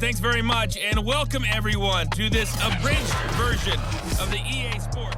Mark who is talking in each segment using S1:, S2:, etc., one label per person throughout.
S1: thanks very much, and welcome everyone to this abridged version of the EA Sports.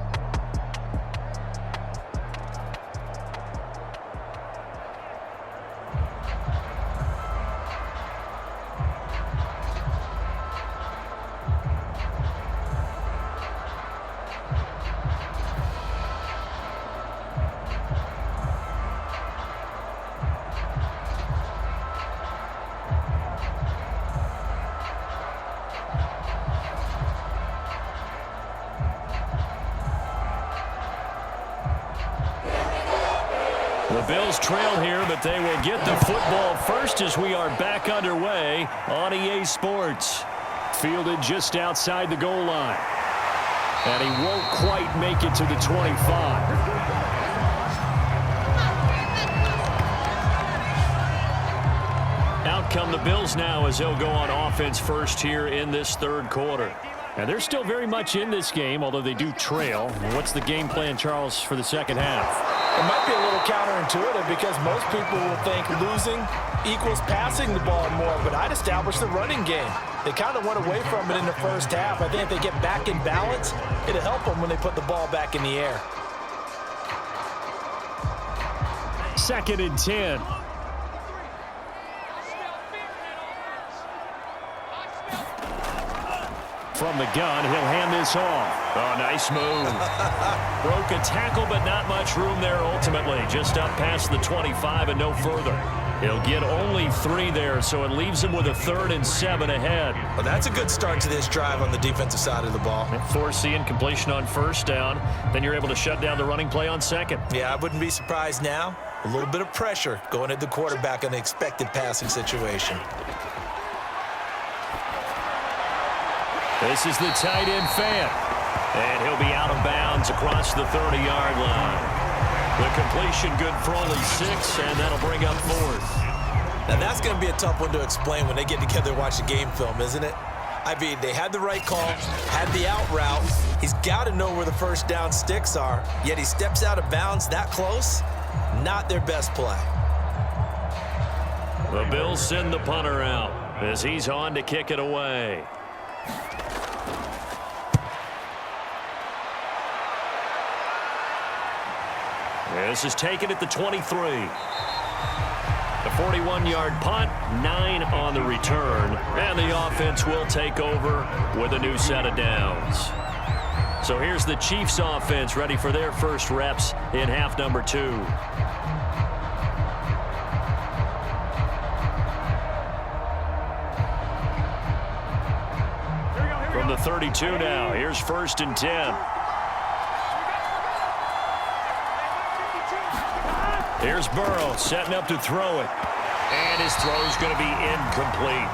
S2: The Bills trail here, but they will get the football first as we are back underway on EA Sports. Fielded just outside the goal line. And he won't quite make it to the 25. Out come the Bills now as they'll go on offense first here in this third quarter. And they're still very much in this game, although they do trail. What's the game plan, Charles, for the second half?
S3: It might be a little counterintuitive because most people will think losing equals passing the ball more, but I'd establish the running game. They kind of went away from it in the first half. I think if they get back in balance, it'll help them when they put the ball back in the air.
S2: 2nd and 10. From the gun, he'll hand this off. Oh, nice move. Broke a tackle, but not much room there ultimately. Just up past the 25 and no further. He'll get only 3 there, so it leaves him with a 3rd and 7 ahead.
S3: Well, that's a good start to this drive on the defensive side of the ball.
S2: Force the incompletion on first down. Then you're able to shut down the running play on second.
S3: Yeah, I wouldn't be surprised now. A little bit of pressure going at the quarterback in the expected passing situation.
S2: This is the tight end fan. And he'll be out of bounds across the 30-yard line. The completion good for only 6, and that'll bring up 4th.
S3: Now that's going to be a tough one to explain when they get together and watch the game film, isn't it? I mean, they had the right call, had the out route. He's got to know where the first down sticks are, yet he steps out of bounds that close. Not their best play.
S2: The Bills send the punter out as he's on to kick it away. This is taken at the 23. The 41-yard punt, 9 on the return, and the offense will take over with a new set of downs. So here's the Chiefs offense ready for their first reps in half number 2. From the 32 now, here's 1st and 10. Here's Burrow setting up to throw it. And his throw is going to be incomplete.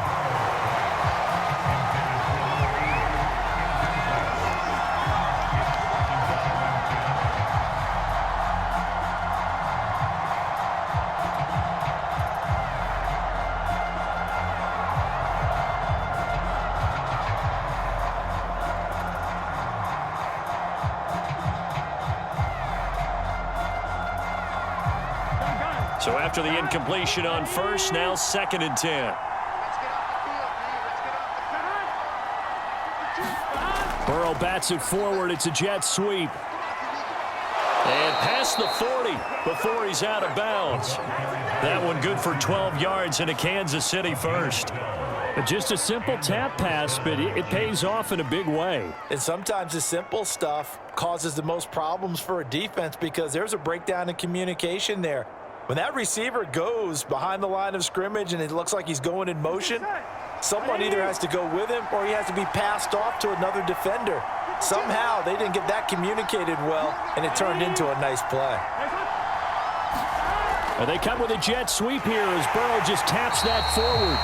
S2: So after the incompletion on first, now 2nd and 10. Burrow bats it forward. It's a jet sweep. And past the 40 before he's out of bounds. That one good for 12 yards into Kansas City first. Just a simple tap pass, but it pays off in a big way.
S3: And sometimes the simple stuff causes the most problems for a defense because there's a breakdown in communication there. When that receiver goes behind the line of scrimmage and it looks like he's going in motion, someone either has to go with him or he has to be passed off to another defender. Somehow they didn't get that communicated well, and it turned into a nice play.
S2: And they come with a jet sweep here as Burrow just taps that forward.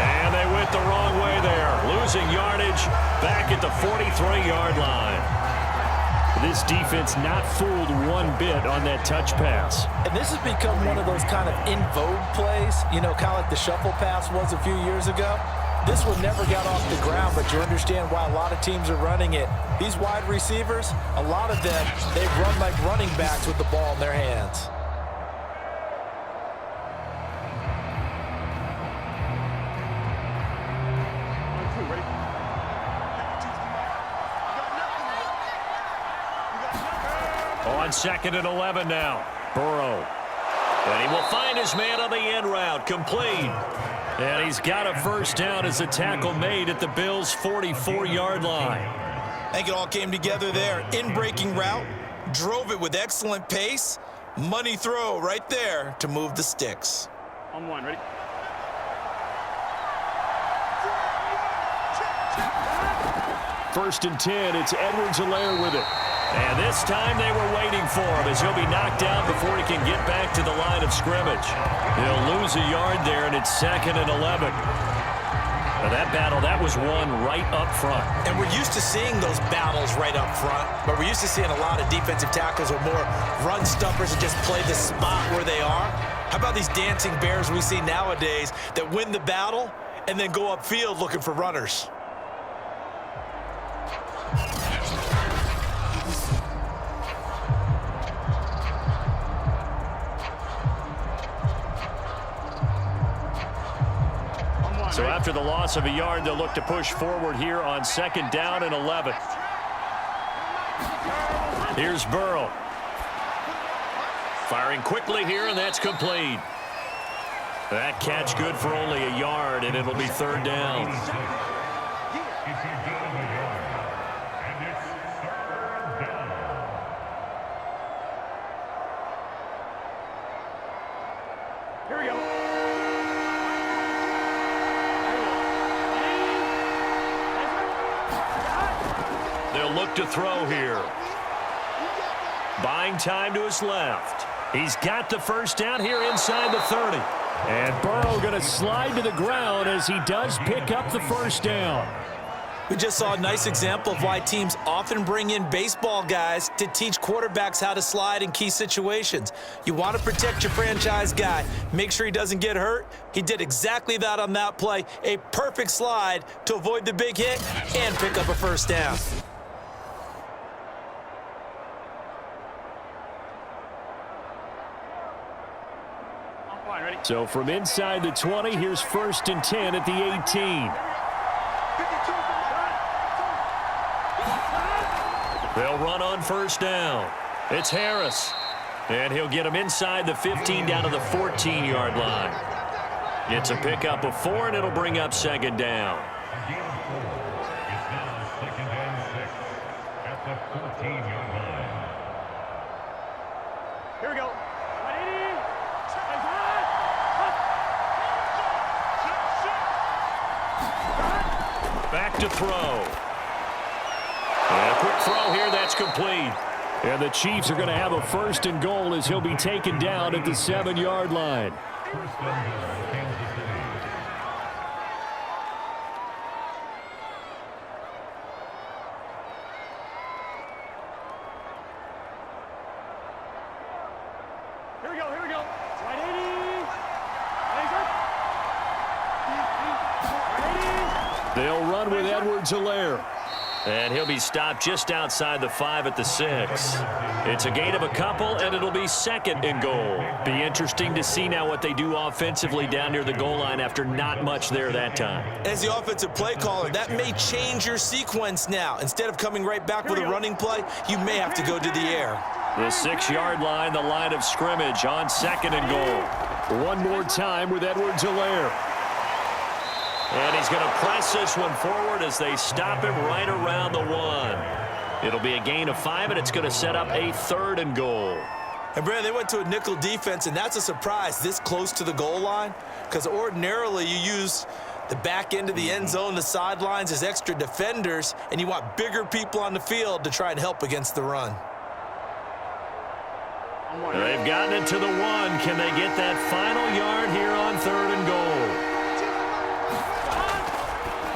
S2: And they went the wrong way there, losing yardage back at the 43-yard line. This defense not fooled one bit on that touch pass.
S3: And this has become one of those kind of in vogue plays, you know, kind of like the shuffle pass was a few years ago. This one never got off the ground, but you understand why a lot of teams are running it. These wide receivers, a lot of them, they run like running backs with the ball in their hands.
S2: on 2nd and 11 now. Burrow. And he will find his man on the end route. Complete. And he's got a first down as the tackle made at the Bills' 44-yard line.
S3: I think it all came together there. In-breaking route, drove it with excellent pace. Money throw right there to move the sticks.
S4: On one, ready?
S2: First and 10, it's Edwards-Helaire with it. And this time they were waiting for him as he'll be knocked down before he can get back to the line of scrimmage. He'll lose a yard there, and it's 2nd and 11. Now that battle, that was won right up front.
S3: And we're used to seeing those battles right up front, but we're used to seeing a lot of defensive tackles or more run stumpers and just play the spot where they are. How about these dancing bears we see nowadays that win the battle and then go upfield looking for runners?
S2: So after the loss of a yard, they'll look to push forward here on 2nd down and 11. Here's Burrow. Firing quickly here, and that's complete. That catch good for only a yard, and it'll be 3rd down.
S4: Here we go.
S2: They'll look to throw here. Buying time to his left. He's got the first down here inside the 30. And Burrow going to slide to the ground as he does pick up the first down.
S3: We just saw a nice example of why teams often bring in baseball guys to teach quarterbacks how to slide in key situations. You want to protect your franchise guy. Make sure he doesn't get hurt. He did exactly that on that play. A perfect slide to avoid the big hit and pick up a first down.
S2: So from inside the 20, here's 1st and 10 at the 18. They'll run on first down. It's Harris. And he'll get him inside the 15 down to the 14-yard line. It's a pickup of 4, and it'll bring up 2nd down.
S4: Here we go.
S2: Back to throw. And a quick throw here, that's complete. And the Chiefs are going to have a 1st and goal as he'll be taken down at the 7-yard line.
S4: Here we go, here we go. Right 80.
S2: They'll run with Edwards-Helaire. And he'll be stopped just outside the 5 at the 6. It's a gain of a couple, and it'll be 2nd and goal. Be interesting to see now what they do offensively down near the goal line after not much there that time.
S3: As the offensive play caller, that may change your sequence now. Instead of coming right back with a running play, you may have to go to the air.
S2: The 6-yard line, the line of scrimmage on 2nd and goal. One more time with Edwards-Helaire. And he's going to press this one forward as they stop him right around the 1. It'll be a gain of 5, and it's going to set up a 3rd and goal.
S3: And, Brad, they went to a nickel defense, and that's a surprise this close to the goal line, because ordinarily you use the back end of the end zone, the sidelines as extra defenders, and you want bigger people on the field to try and help against the run.
S2: They've gotten it to the 1. Can they get that final yard here on 3rd and goal?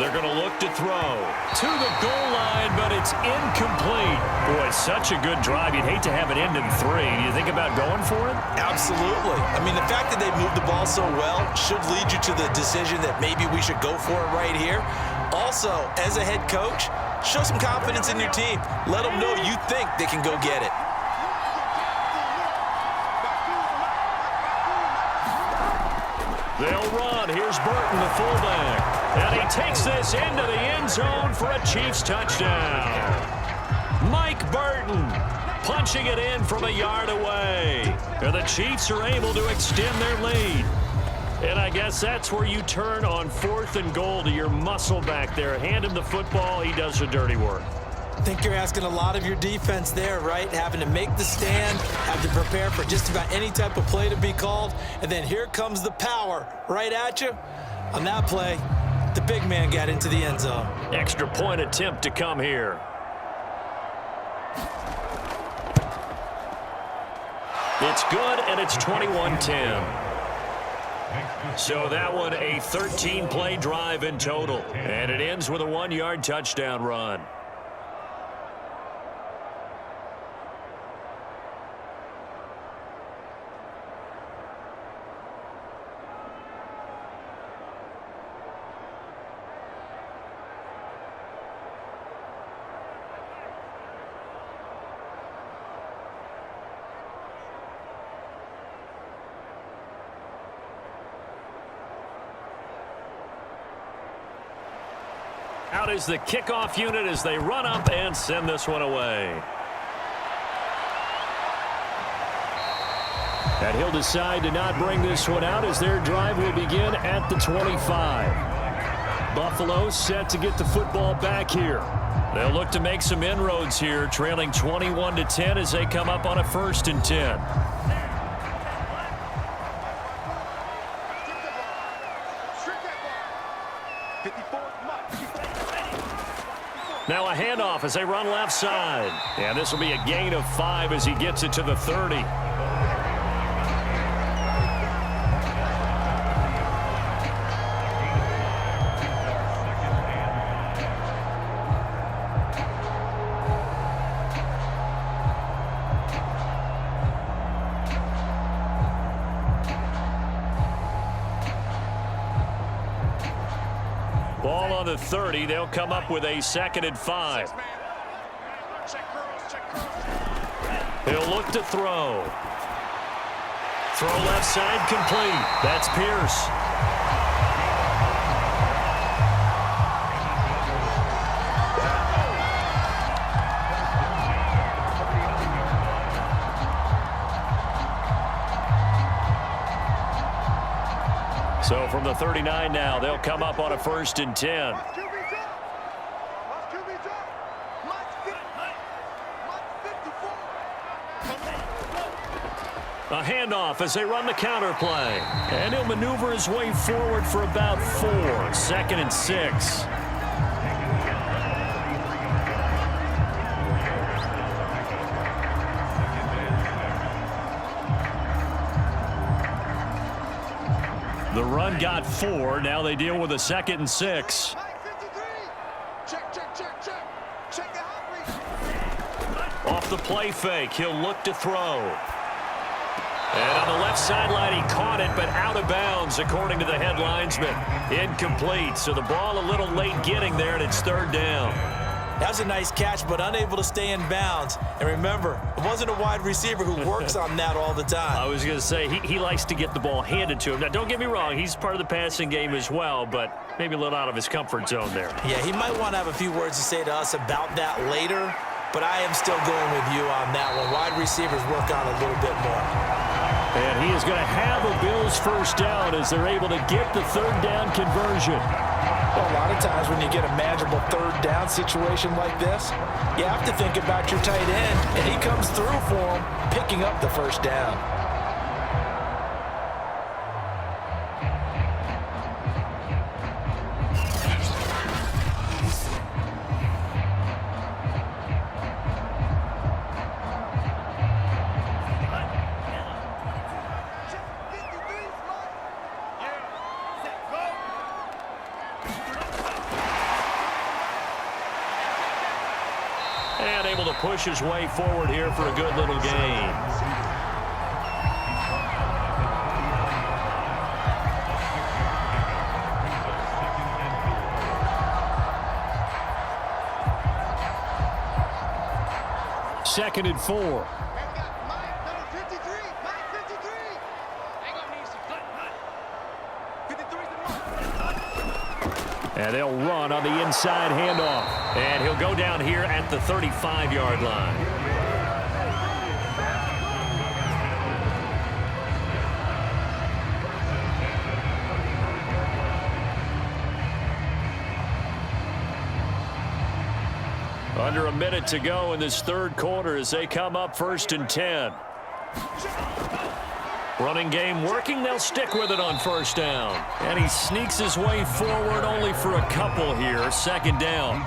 S2: They're going to look to throw to the goal line, but it's incomplete. Boy, such a good drive. You'd hate to have it end in 3. Do you think about going for it?
S3: Absolutely. I mean, the fact that they moved the ball so well should lead you to the decision that maybe we should go for it right here. Also, as a head coach, show some confidence in your team. Let them know you think they can go get it.
S2: They'll run. Here's Burton, the fullback. And he takes this into the end zone for a Chiefs touchdown. Mike Burton punching it in from a yard away. And the Chiefs are able to extend their lead. And I guess that's where you turn on 4th and goal to your muscle back there. Hand him the football. He does the dirty work.
S3: I think you're asking a lot of your defense there, right? Having to make the stand, have to prepare for just about any type of play to be called, and then here comes the power right at you. On that play, the big man got into the end zone.
S2: Extra point attempt to come here. It's good, and it's 21-10. So that one a 13-play drive in total, and it ends with a 1-yard touchdown run. Out is the kickoff unit as they run up and send this one away. And he'll decide to not bring this one out as their drive will begin at the 25. Buffalo set to get the football back here. They'll look to make some inroads here, trailing 21-10 as they come up on a 1st and 10. Now a handoff as they run left side. And this will be a gain of 5 as he gets it to the 30. Ball on the 30. They'll come up with a 2nd and 5. He'll look to throw. Throw left side complete. That's Pierce. So from the 39 now, they'll come up on a 1st and 10. A handoff as they run the counter play. And he'll maneuver his way forward for about 4. 2nd and 6. The run got 4. Now they deal with a 2nd and 6. Off the play fake, he'll look to throw. And on the left sideline, he caught it, but out of bounds, according to the head linesman. Incomplete, so the ball a little late getting there, and it's 3rd down.
S3: That was a nice catch, but unable to stay in bounds. And remember, it wasn't a wide receiver who works on that all the time.
S2: I was going to say, he likes to get the ball handed to him. Now, don't get me wrong, he's part of the passing game as well, but maybe a little out of his comfort zone there.
S3: Yeah, he might want to have a few words to say to us about that later, but I am still going with you on that one. Wide receivers work on a little bit more.
S2: And he is going to have a Bills 1st down as they're able to get the 3rd down conversion.
S3: Well, a lot of times when you get a manageable 3rd down situation like this, you have to think about your tight end, and he comes through for him, picking up the 1st down.
S2: And able to push his way forward here for a good little gain. Second and 4. And they'll run on the inside handoff. And he'll go down here at the 35-yard line. Under a minute to go in this third quarter as they come up 1st and 10. Running game working. They'll stick with it on 1st down. And he sneaks his way forward only for a couple here. 2nd down.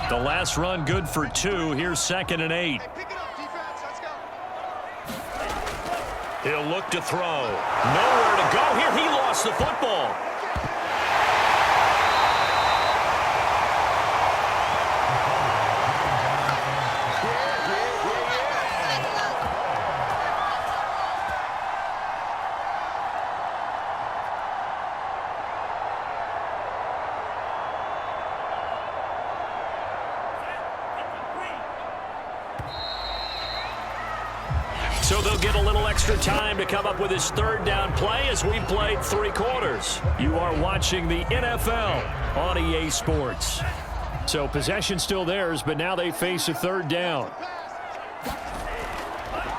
S2: The last run good for 2. Here's 2nd and 8. He'll look to throw. Nowhere to go here. He lost the football. So they'll get a little extra time to come up with his 3rd down play as we played 3 quarters. You are watching the NFL on EA Sports. So possession still theirs, but now they face a 3rd down.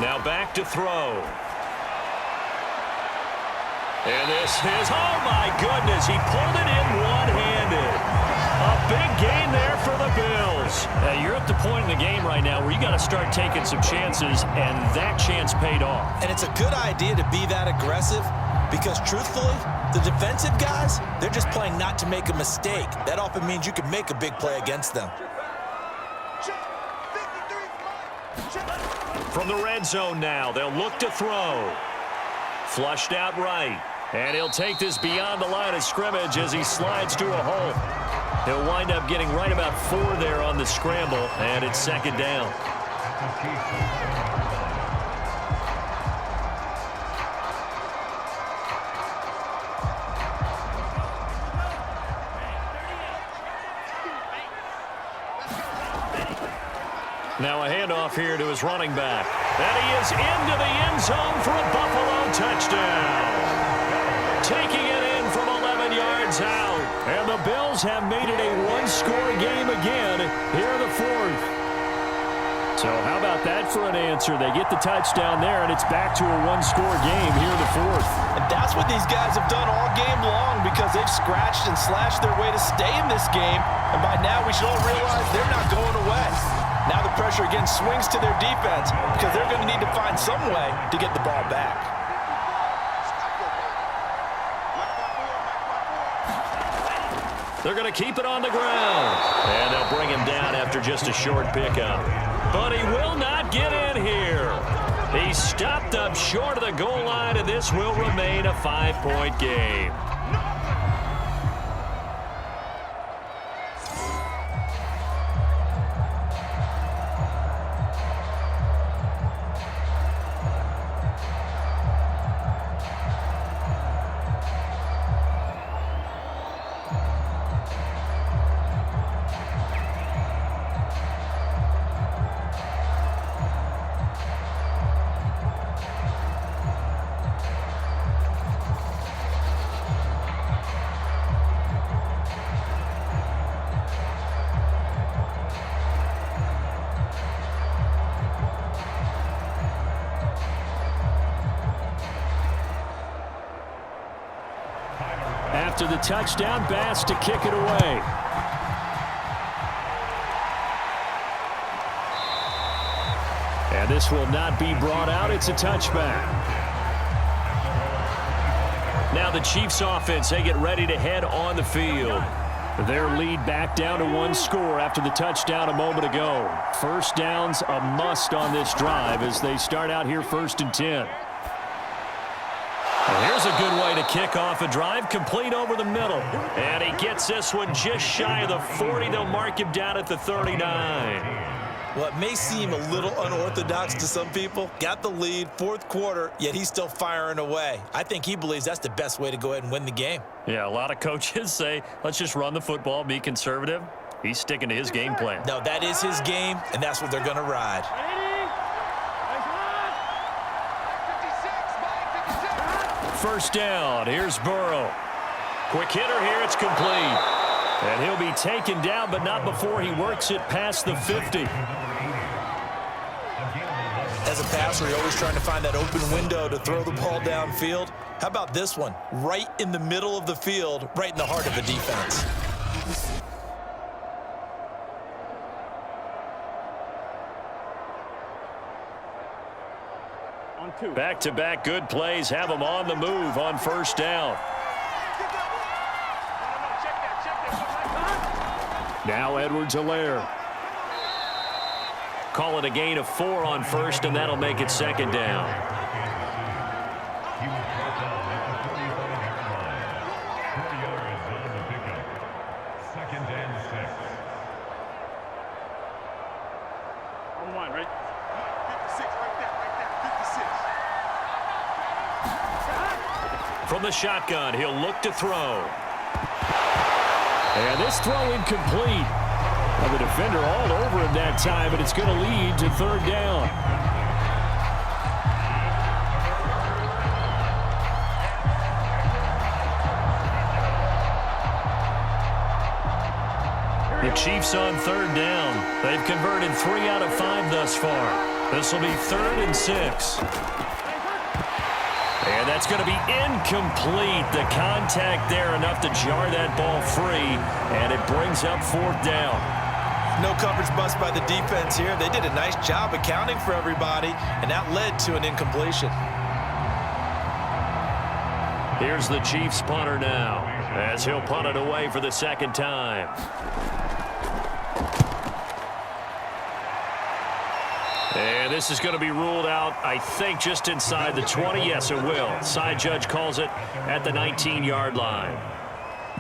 S2: Now back to throw. And this is, oh my goodness, he pulled it in one-handed. A big gain there for the Bills. You're at the point in the game right now where you got to start taking some chances, and that chance paid off.
S3: And it's a good idea to be that aggressive because, truthfully, the defensive guys, they're just playing not to make a mistake. That often means you can make a big play against them.
S2: From the red zone now, they'll look to throw. Flushed out right. And he'll take this beyond the line of scrimmage as he slides to a hole. He'll wind up getting right about 4 there on the scramble, and it's 2nd down. Now a handoff here to his running back. And he is into the end zone for a Buffalo touchdown. Taking it in from 11 yards out. And the Bills have made it a 1-score game again here in the 4th. So how about that for an answer? They get the touchdown there, and it's back to a 1-score game here in the 4th.
S3: And that's what these guys have done all game long because they've scratched and slashed their way to stay in this game. And by now we should all realize they're not going away. Now the pressure again swings to their defense because they're going to need to find some way to get the ball back.
S2: They're going to keep it on the ground. And they'll bring him down after just a short pickup. But he will not get in here. He stopped up short of the goal line, and this will remain a 5-point game. After the touchdown, Bass to kick it away. And this will not be brought out. It's a touchback. Now the Chiefs offense, they get ready to head on the field. Their lead back down to 1 score after the touchdown a moment ago. 1st down's a must on this drive as they start out here 1st and 10. Well, here's a good way to kick off a drive, complete over the middle. And he gets this one just shy of the 40. They'll mark him down at the 39.
S3: Well, it may seem a little unorthodox to some people. Got the lead, 4th quarter, yet he's still firing away. I think he believes that's the best way to go ahead and win the game.
S2: Yeah, a lot of coaches say, let's just run the football, be conservative. He's sticking to his game plan.
S3: No, that is his game, and that's what they're going to ride.
S2: First down. Here's Burrow. Quick hitter here. It's complete. And he'll be taken down, but not before he works it past the 50.
S3: As a passer, you're always trying to find that open window to throw the ball downfield. How about this one? Right in the middle of the field, right in the heart of the defense.
S2: Back-to-back good plays have him on the move on first down. Now Edwards-Helaire. Call it a gain of 4 on first, and that'll make it second down.
S4: Second and 6. On 1, right? 56, right there, 56.
S2: From the shotgun, he'll look to throw. And this throw incomplete. Well, the defender all over him that time, but it's going to lead to third down. The Chiefs on third down. They've converted 3 out of 5 thus far. This will be 3rd and 6. And that's going to be incomplete. The contact there enough to jar that ball free, and it brings up 4th down.
S3: No coverage bust by the defense here. They did a nice job accounting for everybody, and that led to an incompletion.
S2: Here's the Chiefs punter now, as he'll punt it away for the second time. And this is going to be ruled out, I think, just inside the 20. Yes, it will. Side judge calls it at the 19-yard line.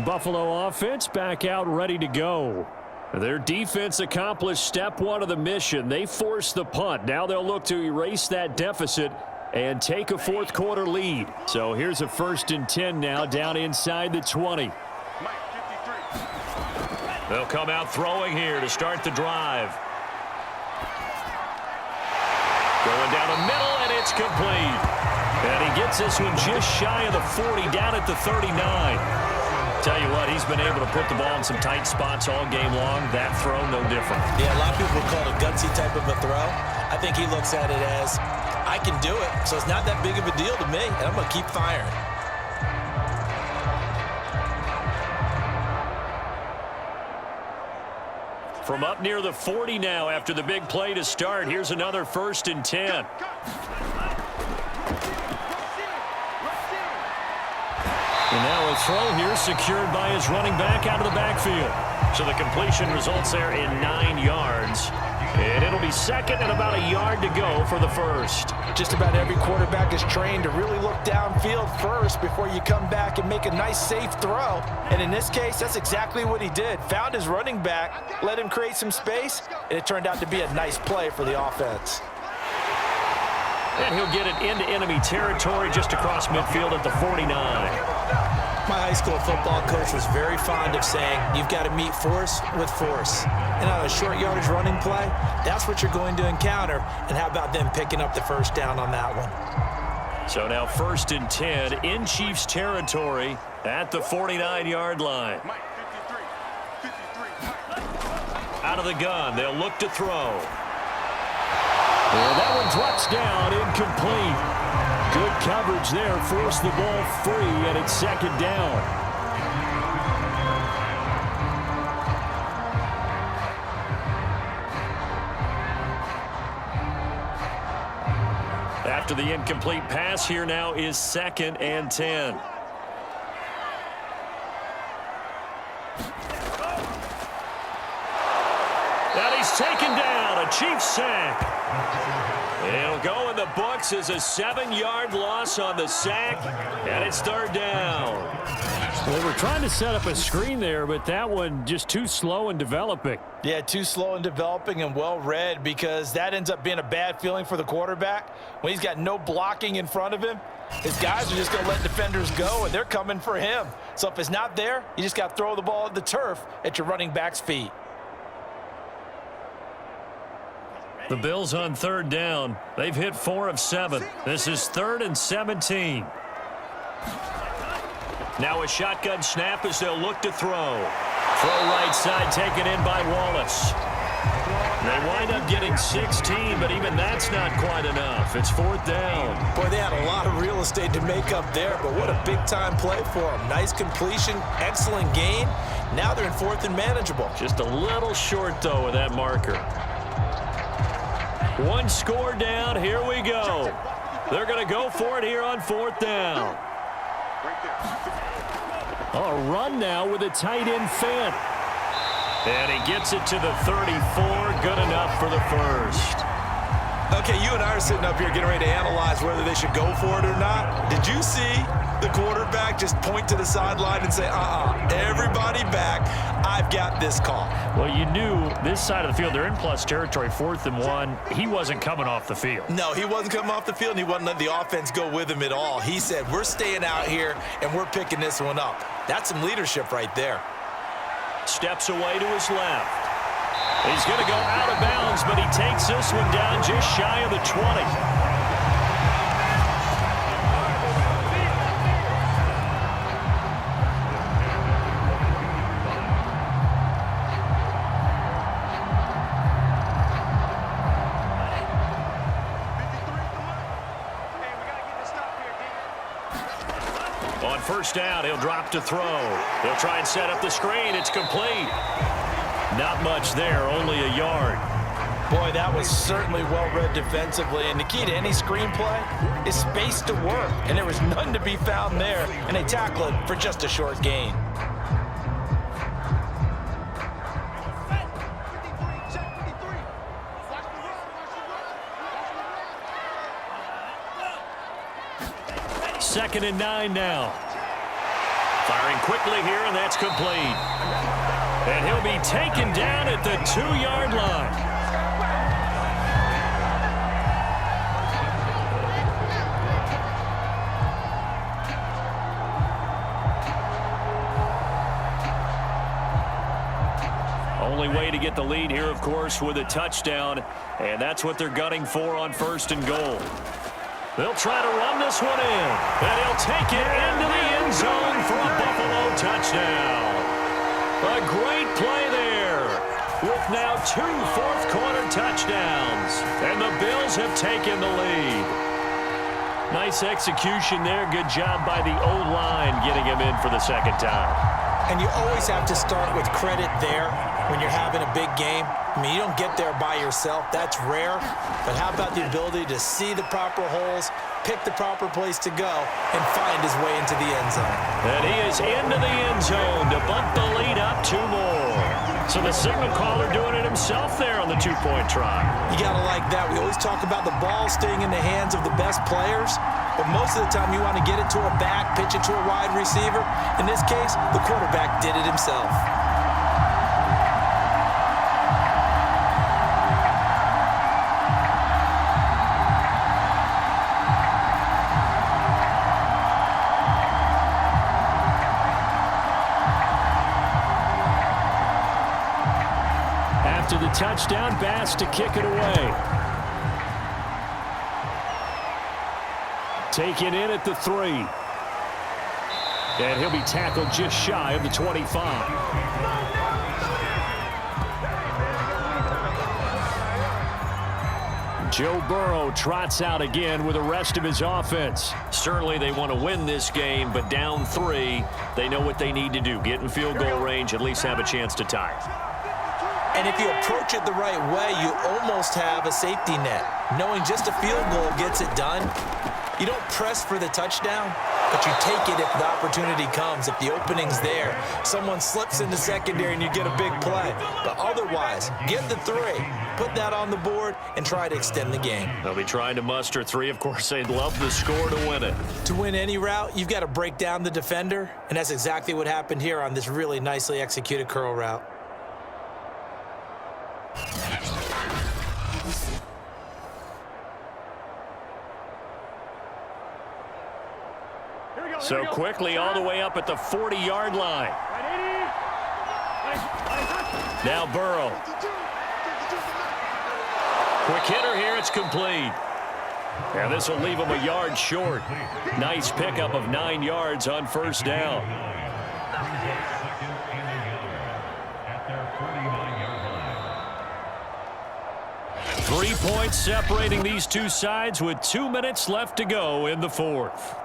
S2: Buffalo offense back out ready to go. Their defense accomplished step 1 of the mission. They forced the punt. Now they'll look to erase that deficit and take a fourth-quarter lead. So here's a 1st and 10 now down inside the 20. They'll come out throwing here to start the drive. Going down the middle, and it's complete. And he gets this one just shy of the 40, down at the 39. Tell you what, he's been able to put the ball in some tight spots all game long. That throw, no different.
S3: Yeah, a lot of people call it a gutsy type of a throw. I think he looks at it as, I can do it, so it's not that big of a deal to me, and I'm going to keep firing.
S2: From up near the 40 now after the big play to start. Here's another 1st and 10. And now a throw here secured by his running back out of the backfield. So the completion results there in 9 yards. And it'll be second and about a yard to go for the first.
S3: Just about every quarterback is trained to really look downfield first before you come back and make a nice, safe throw. And in this case, that's exactly what he did. Found his running back, let him create some space, and it turned out to be a nice play for the offense.
S2: And he'll get it into enemy territory just across midfield at the 49.
S3: My high school football coach was very fond of saying, you've got to meet force with force. And on a short yardage running play, that's what you're going to encounter. And how about them picking up the first down on that one?
S2: So now 1st and 10 in Chiefs territory at the 49-yard line. Out of the gun, they'll look to throw. And that one drops down, incomplete. Good coverage there, forced the ball free, and it's second down. After the incomplete pass, here now is 2nd and 10. And he's taken down, a Chiefs sack. It'll go in the books as a 7-yard loss on the sack, and it's third down. Well, we're trying to set up a screen there, but that one just too slow in developing.
S3: Yeah, too slow in developing and well read, because that ends up being a bad feeling for the quarterback. When he's got no blocking in front of him, his guys are just going to let defenders go, and they're coming for him. So if it's not there, you just got to throw the ball at the turf at your running back's feet.
S2: The Bills on third down. They've hit 4 of 7. This is 3rd and 17. Now a shotgun snap as they'll look to throw. Throw right side taken in by Wallace. They wind up getting 16, but even that's not quite enough. It's 4th down.
S3: Boy, they had a lot of real estate to make up there, but what a big-time play for them. Nice completion, excellent gain. Now they're in 4th and manageable.
S2: Just a little short, though, with that marker. 1 score down. Here we go. They're going to go for it here on 4th down. A run now with a tight end Fant. And he gets it to the 34. Good enough for the first.
S3: Okay, you and I are sitting up here getting ready to analyze whether they should go for it or not. Did you see the quarterback just point to the sideline and say, everybody back, I've got this call?
S2: Well, you knew this side of the field, they're in plus territory, 4th and 1. He wasn't coming off the field.
S3: No, he wasn't coming off the field, and he wasn't letting the offense go with him at all. He said, we're staying out here, and we're picking this one up. That's some leadership right there.
S2: Steps away to his left. He's going to go out of bounds, but he takes this one down just shy of the 20. On first down, he'll drop to throw. They'll try and set up the screen. It's complete. Not much there, only a yard.
S3: Boy, that was certainly well-read defensively, and the key to any screenplay is space to work, and there was none to be found there, and they tackle it for just a short gain.
S2: Second and 9 now. Firing quickly here, and that's complete. And he'll be taken down at the 2-yard line. Only way to get the lead here, of course, with a touchdown, and that's what they're gunning for on 1st and goal. They'll try to run this one in, and he'll take it into the end zone for a Buffalo touchdown. A great play there, with now 2 fourth-quarter touchdowns, and the Bills have taken the lead. Nice execution there. Good job by the O-line getting him in for the second time.
S3: And you always have to start with credit there when you're having a big game. I mean, you don't get there by yourself. That's rare. But how about the ability to see the proper holes, pick the proper place to go, and find his way into the end zone?
S2: And he is into the end zone to bump the lead up 2 more. So the signal caller doing it himself there on the 2-point try.
S3: You got to like that. We always talk about the ball staying in the hands of the best players, but most of the time you want to get it to a back, pitch it to a wide receiver. In this case, the quarterback did it himself.
S2: After the touchdown, Bass to kick it away. Taken in at the 3. And he'll be tackled just shy of the 25. Joe Burrow trots out again with the rest of his offense. Certainly they want to win this game, but down 3, they know what they need to do. Get in field goal range, at least have a chance to tie it.
S3: And if you approach it the right way, you almost have a safety net. Knowing just a field goal gets it done. You don't press for the touchdown, but you take it if the opportunity comes. If the opening's there, someone slips in the secondary and you get a big play. But otherwise, get the 3, put that on the board, and try to extend the game.
S2: They'll be trying to muster 3. Of course, they'd love the score to win it.
S3: To win any route, you've got to break down the defender, and that's exactly what happened here on this really nicely executed curl route.
S2: So quickly all the way up at the 40-yard line. Now Burrow. Quick hitter here, it's complete. And this will leave him a yard short. Nice pickup of 9 yards on first down. Three points separating these two sides with 2 minutes left to go in the fourth.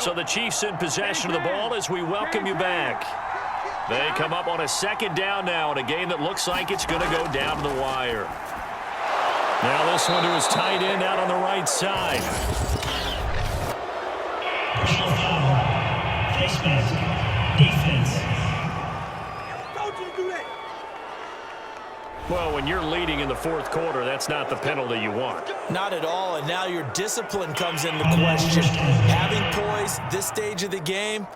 S2: So the Chiefs in possession of the ball as we welcome you back. They come up on a second down now in a game that looks like it's going to go down to the wire. Now this one to his tight end out on the right side. Well, when you're leading in the fourth quarter, that's not the penalty you want.
S3: Not at all, and now your discipline comes into question. Having poise this stage of the game,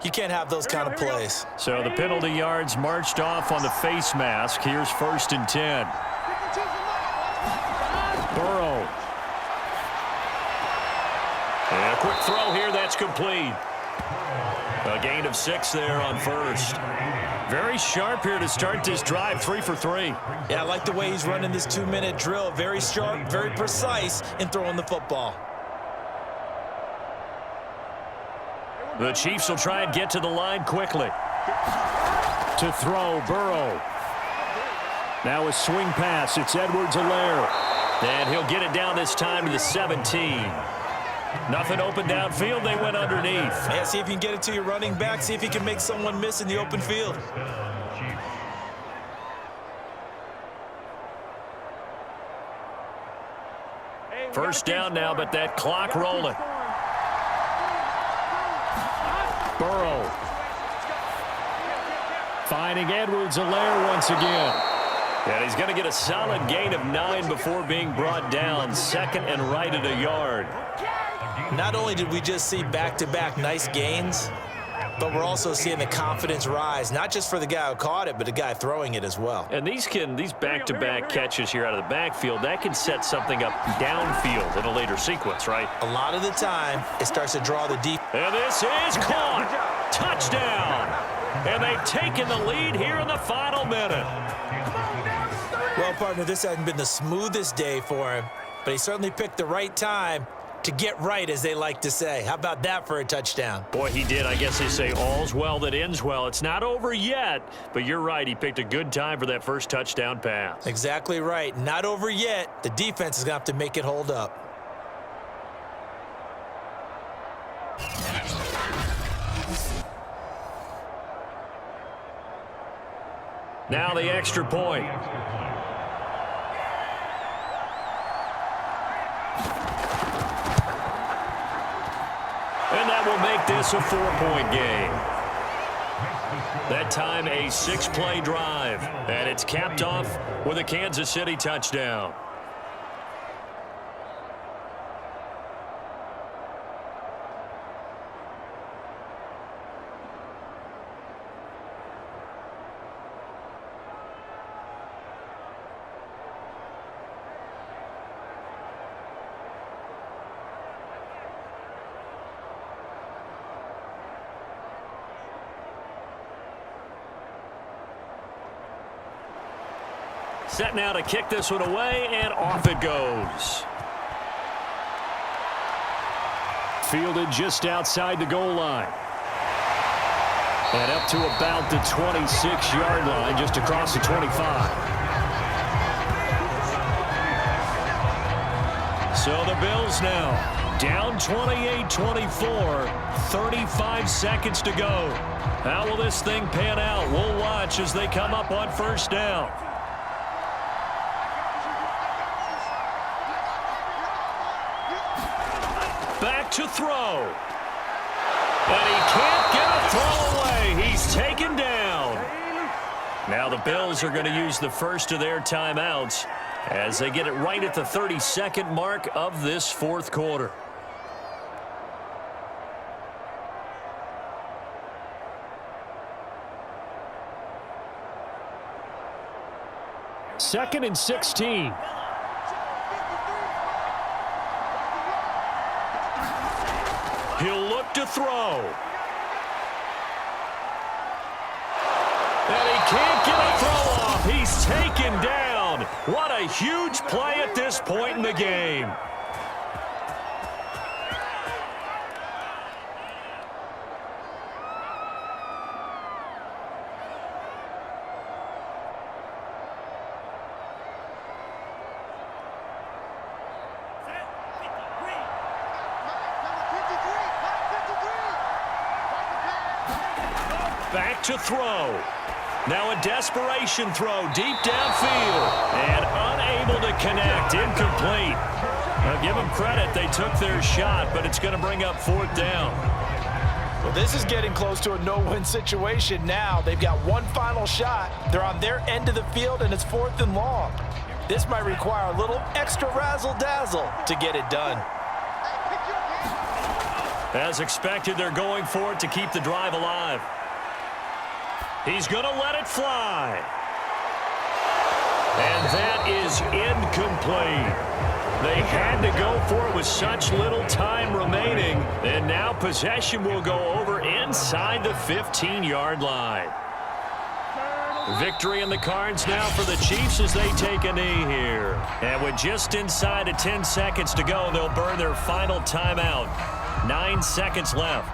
S3: you can't have those kind of plays.
S2: So the penalty yards marched off on the face mask. Here's 1st and 10. Burrow. And a quick throw here, that's complete. A gain of 6 there on first. Very sharp here to start this drive, 3 for 3.
S3: Yeah, I like the way he's running this 2-minute drill. Very sharp, very precise in throwing the football.
S2: The Chiefs will try and get to the line quickly. To throw, Burrow. Now a swing pass. It's Edwards-Helaire. And he'll get it down this time to the 17. Nothing open downfield. They went underneath.
S3: Yeah, see if you can get it to your running back. See if you can make someone miss in the open field.
S2: First down now, but that clock rolling. Burrow. Finding Edwards-Helaire once again. And he's going to get a solid gain of 9 before being brought down. 2nd and right at a yard.
S3: Not only did we just see back-to-back nice gains, but we're also seeing the confidence rise, not just for the guy who caught it, but the guy throwing it as well.
S2: And these back-to-back catches here out of the backfield, that can set something up downfield in a later sequence, right?
S3: A lot of the time, it starts to draw the deep.
S2: And this is caught. Touchdown. And they've taken the lead here in the final minute.
S3: Well, partner, this hasn't been the smoothest day for him, but he certainly picked the right time to get right, as they like to say. How about that for a touchdown?
S2: Boy, he did. I guess they say all's well that ends well. It's not over yet, but you're right. He picked a good time for that first touchdown pass.
S3: Exactly right. Not over yet. The defense is going to have to make it hold up.
S2: Now the extra point. And that will make this a 4-point game. That time a 6-play drive. And it's capped off with a Kansas City touchdown. Set now to kick this one away, and off it goes. Fielded just outside the goal line. And up to about the 26-yard line, just across the 25. So the Bills now down 28-24, 35 seconds to go. How will this thing pan out? We'll watch as they come up on first down. Back to throw. But he can't get a throw away. He's taken down. Now the Bills are going to use the first of their timeouts as they get it right at the 32nd mark of this fourth quarter. Second and 16. He'll look to throw. What a huge play at this point in the game. Back to throw. Now a desperation throw deep downfield. And unable to connect. Incomplete. Now give them credit. They took their shot, but it's going to bring up 4th down.
S3: Well, this is getting close to a no-win situation now. They've got one final shot. They're on their end of the field, and it's 4th and long. This might require a little extra razzle-dazzle to get it done.
S2: As expected, they're going for it to keep the drive alive. He's going to let it fly. And that is incomplete. They had to go for it with such little time remaining. And now possession will go over inside the 15-yard line. Victory in the cards now for the Chiefs as they take a knee here. And with just inside of 10 seconds to go, they'll burn their final timeout. 9 seconds left.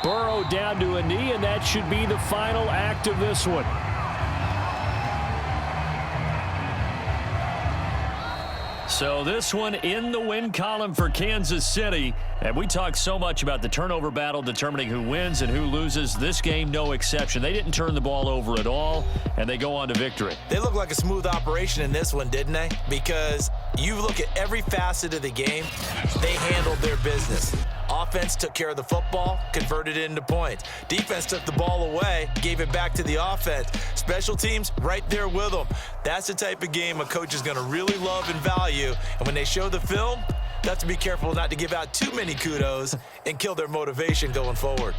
S2: Burrow down to a knee, and that should be the final act of this one. So this one in the win column for Kansas City. And we talk so much about the turnover battle determining who wins and who loses. This game, no exception. They didn't turn the ball over at all, and they go on to victory.
S3: They look like a smooth operation in this one, didn't they? Because you look at every facet of the game, they handled their business. Offense took care of the football, converted it into points. Defense took the ball away, gave it back to the offense. Special teams, right there with them. That's the type of game a coach is going to really love and value. And when they show the film, they have to be careful not to give out too many kudos and kill their motivation going forward.